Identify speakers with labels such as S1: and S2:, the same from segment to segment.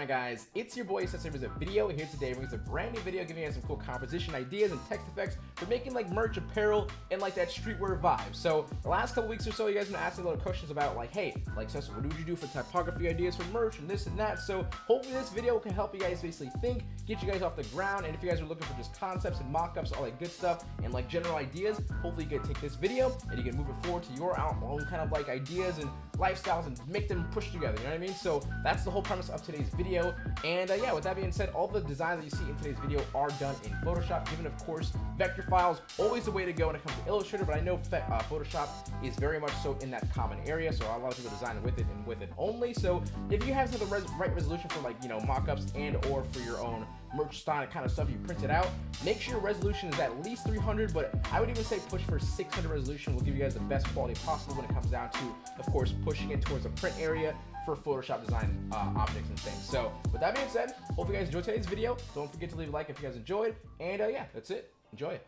S1: going on, guys? It's your boy Sensei with a video here today. Brings a brand new video giving you some cool composition ideas and text effects for making like merch, apparel, and like that streetwear vibe. So the last couple weeks or so, you guys have been asking a lot of questions about like, hey, like Sensei, what would you do for typography ideas for merch and this and that? So hopefully this video can help you guys basically think, get you guys off the ground, and if you guys are looking for just concepts and mock-ups, all that good stuff, and like general ideas, hopefully you can take this video and you can move it forward to your own kind of like ideas and lifestyles and make them push together, you know what I mean? So that's the whole premise of today's video. And yeah, with that being said, all the designs that you see in today's video are done in Photoshop, given of course vector files always the way to go when it comes to Illustrator, but I know Photoshop is very much so in that common area, so a lot of people design with it and with it only. So if you have the right resolution for like, you know, mock-ups and or for your own merch style kind of stuff you print it out, make sure your resolution is at least 300, but I would even say push for 600 resolution will give you guys the best quality possible when it comes down to, of course, pushing it towards a print area for Photoshop design objects and things. So with that being said, hope you guys enjoyed today's video. Don't forget to leave a like if you guys enjoyed, and yeah, that's it. Enjoy it.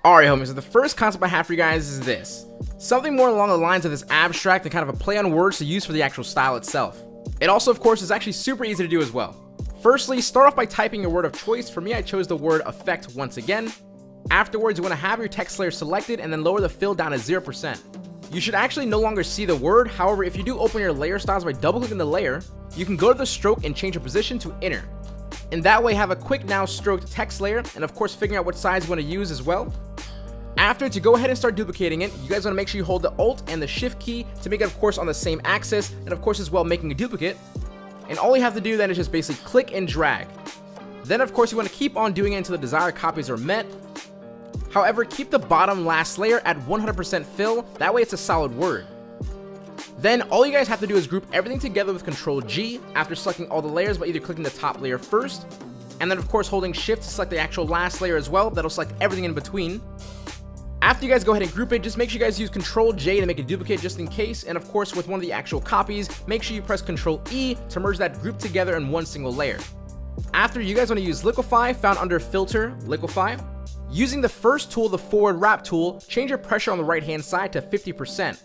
S1: Alright homies, so the first concept I have for you guys is this. Something more along the lines of this abstract and kind of a play on words to use for the actual style itself. It also, of course, is actually super easy to do as well. Firstly, start off by typing your word of choice. For me, I chose the word effect once again. Afterwards, you want to have your text layer selected and then lower the fill down to 0%. You should actually no longer see the word. However, if you do open your layer styles by double clicking the layer, you can go to the stroke and change your position to inner. And that way have a quick now stroked text layer, and of course figuring out what size you want to use as well. After, to go ahead and start duplicating it, you guys want to make sure you hold the Alt and the Shift key to make it of course on the same axis, and of course as well making a duplicate. And all you have to do then is just basically click and drag. Then of course you want to keep on doing it until the desired copies are met. However, keep the bottom last layer at 100% fill, that way it's a solid word. Then all you guys have to do is group everything together with Ctrl G after selecting all the layers by either clicking the top layer first, and then of course holding Shift to select the actual last layer as well. That'll select everything in between. After you guys go ahead and group it, just make sure you guys use Ctrl J to make a duplicate just in case, and of course with one of the actual copies, make sure you press Ctrl E to merge that group together in one single layer. After, you guys want to use Liquify, found under Filter, Liquify. Using the first tool, the forward wrap tool, change your pressure on the right hand side to 50%.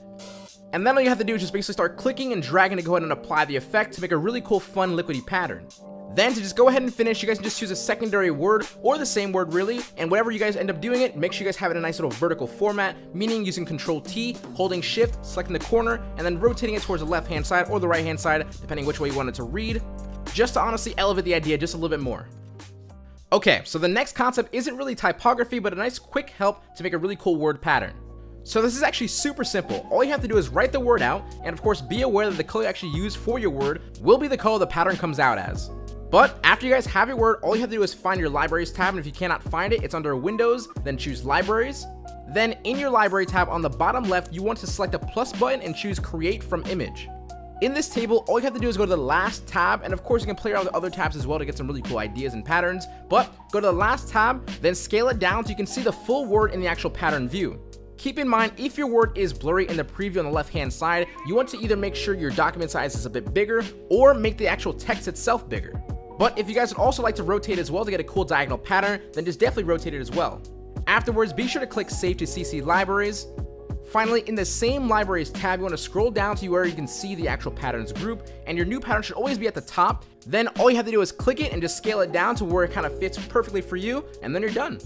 S1: And then all you have to do is just basically start clicking and dragging to go ahead and apply the effect to make a really cool fun liquidy pattern. Then to just go ahead and finish, you guys can just choose a secondary word or the same word really, and whatever you guys end up doing it, make sure you guys have it in a nice little vertical format, meaning using Ctrl T, holding Shift, selecting the corner, and then rotating it towards the left hand side or the right hand side, depending which way you want it to read, just to honestly elevate the idea just a little bit more. Okay, so the next concept isn't really typography, but a nice quick help to make a really cool word pattern. So this is actually super simple. All you have to do is write the word out, and of course be aware that the color you actually use for your word will be the color the pattern comes out as. But after you guys have your word, all you have to do is find your Libraries tab, and if you cannot find it, it's under Windows, then choose Libraries. Then in your Library tab on the bottom left, you want to select the plus button and choose Create from Image. In this table, all you have to do is go to the last tab, and of course you can play around with other tabs as well to get some really cool ideas and patterns, but go to the last tab, then scale it down so you can see the full word in the actual pattern view. Keep in mind, if your word is blurry in the preview on the left hand side, you want to either make sure your document size is a bit bigger or make the actual text itself bigger. But if you guys would also like to rotate as well to get a cool diagonal pattern, then just definitely rotate it as well. Afterwards, be sure to click Save to CC Libraries. Finally, in the same Libraries tab, you want to scroll down to where you can see the actual patterns group, and your new pattern should always be at the top. Then all you have to do is click it and just scale it down to where it kind of fits perfectly for you, and then you're done.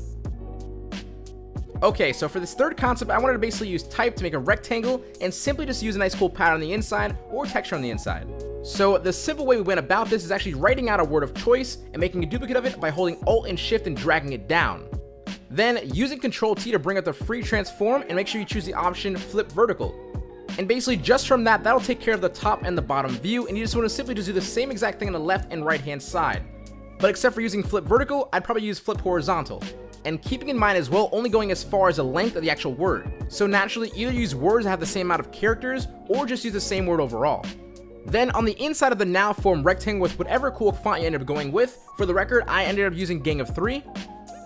S1: Okay, so for this third concept, I wanted to basically use type to make a rectangle and simply just use a nice cool pattern on the inside or texture on the inside. So the simple way we went about this is actually writing out a word of choice and making a duplicate of it by holding Alt and Shift and dragging it down. Then using Ctrl T to bring up the free transform, and make sure you choose the option flip vertical. And basically just from that, that'll take care of the top and the bottom view, and you just want to simply just do the same exact thing on the left and right hand side. But except for using flip vertical, I'd probably use flip horizontal. And keeping in mind as well, only going as far as the length of the actual word. So naturally, either use words that have the same amount of characters, or just use the same word overall. Then on the inside of the now formed rectangle with whatever cool font you ended up going with, for the record, I ended up using Gang of 3.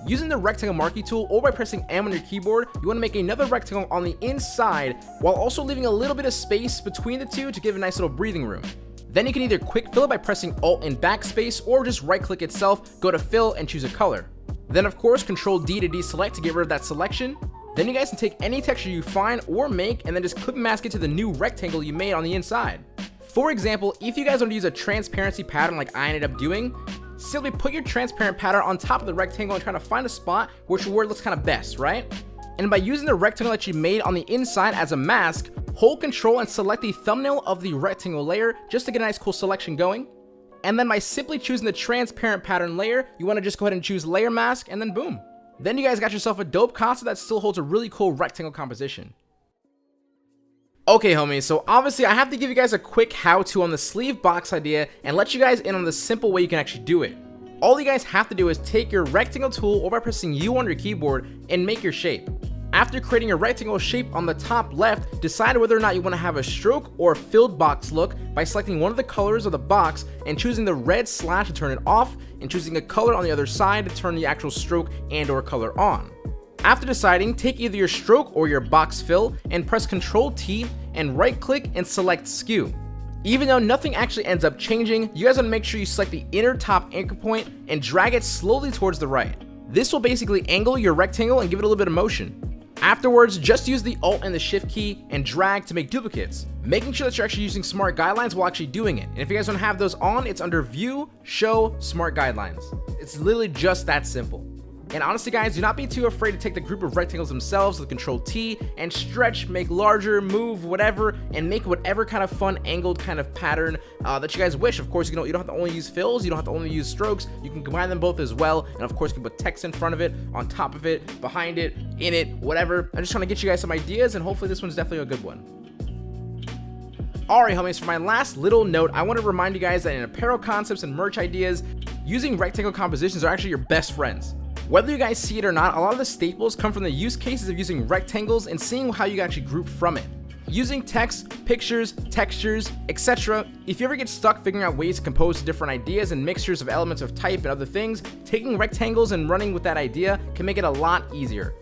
S1: Using the rectangle marquee tool or by pressing M on your keyboard, you want to make another rectangle on the inside while also leaving a little bit of space between the two to give a nice little breathing room. Then you can either quick fill it by pressing Alt and backspace, or just right click itself, go to fill and choose a color. Then of course Ctrl D to deselect to get rid of that selection. Then you guys can take any texture you find or make and then just clip and mask it to the new rectangle you made on the inside. For example, if you guys want to use a transparency pattern like I ended up doing, simply put your transparent pattern on top of the rectangle and try to find a spot where it looks kind of best, right? And by using the rectangle that you made on the inside as a mask, hold control and select the thumbnail of the rectangle layer just to get a nice cool selection going. And then by simply choosing the transparent pattern layer, you want to just go ahead and choose layer mask, and then boom. Then you guys got yourself a dope concept that still holds a really cool rectangle composition. Okay homies, so obviously I have to give you guys a quick how-to on the sleeve box idea and let you guys in on the simple way you can actually do it. All you guys have to do is take your rectangle tool or by pressing U on your keyboard and make your shape. After creating a rectangle shape on the top left, decide whether or not you want to have a stroke or filled box look by selecting one of the colors of the box and choosing the red slash to turn it off and choosing a color on the other side to turn the actual stroke and or color on. After deciding, take either your stroke or your box fill and press Ctrl T and right click and select skew. Even though nothing actually ends up changing, you guys want to make sure you select the inner top anchor point and drag it slowly towards the right. This will basically angle your rectangle and give it a little bit of motion. Afterwards, just use the Alt and the Shift key and drag to make duplicates, making sure that you're actually using smart guidelines while actually doing it. And if you guys don't have those on, it's under View, Show, Smart Guidelines. It's literally just that simple. And honestly guys, do not be too afraid to take the group of rectangles themselves with Ctrl T and stretch, make larger, move, whatever, and make whatever kind of fun angled kind of pattern that you guys wish. Of course, you don't have to only use fills, you don't have to only use strokes, you can combine them both as well. And of course, you can put text in front of it, on top of it, behind it, in it, whatever. I'm just trying to get you guys some ideas, and hopefully this one's definitely a good one. Alright homies, for my last little note, I want to remind you guys that in apparel concepts and merch ideas, using rectangle compositions are actually your best friends. Whether you guys see it or not, a lot of the staples come from the use cases of using rectangles and seeing how you can actually group from it. Using text, pictures, textures, etc. If you ever get stuck figuring out ways to compose different ideas and mixtures of elements of type and other things, taking rectangles and running with that idea can make it a lot easier.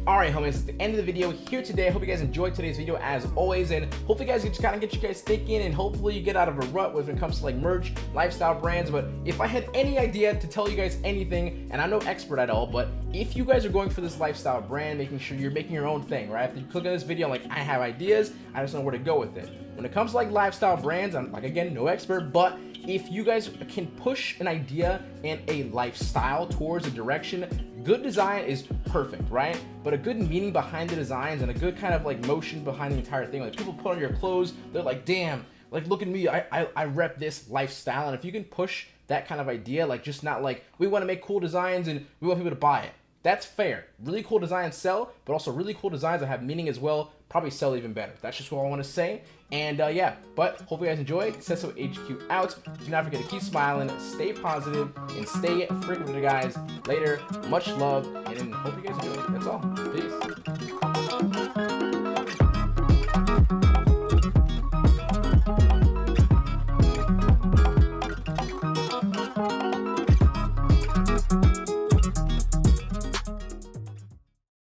S1: Alright homies, it's the end of the video here today. I hope you guys enjoyed today's video as always, and hopefully guys just kind of get you guys thinking, and hopefully you get out of a rut when it comes to like merch, lifestyle brands. But if I had any idea to tell you guys anything, and I'm no expert at all, but if you guys are going for this lifestyle brand, making sure you're making your own thing, right? If you click on this video, like I have ideas, I just know where to go with it. When it comes to like lifestyle brands, I'm like, again, no expert, but if you guys can push an idea and a lifestyle towards a direction, good design is perfect, right? But a good meaning behind the designs and a good kind of like motion behind the entire thing. Like people put on your clothes, they're like, damn, like look at me, I rep this lifestyle. And if you can push that kind of idea, like just not like, we want to make cool designs and we want people to buy it. That's fair. Really cool designs sell, but also really cool designs that have meaning as well probably sell even better. That's just what I want to say. And yeah, but hope you guys enjoy. Cesso HQ out. Do not forget to keep smiling, stay positive, and stay freaking with you guys. Later, much love, and hope you guys enjoy. That's all.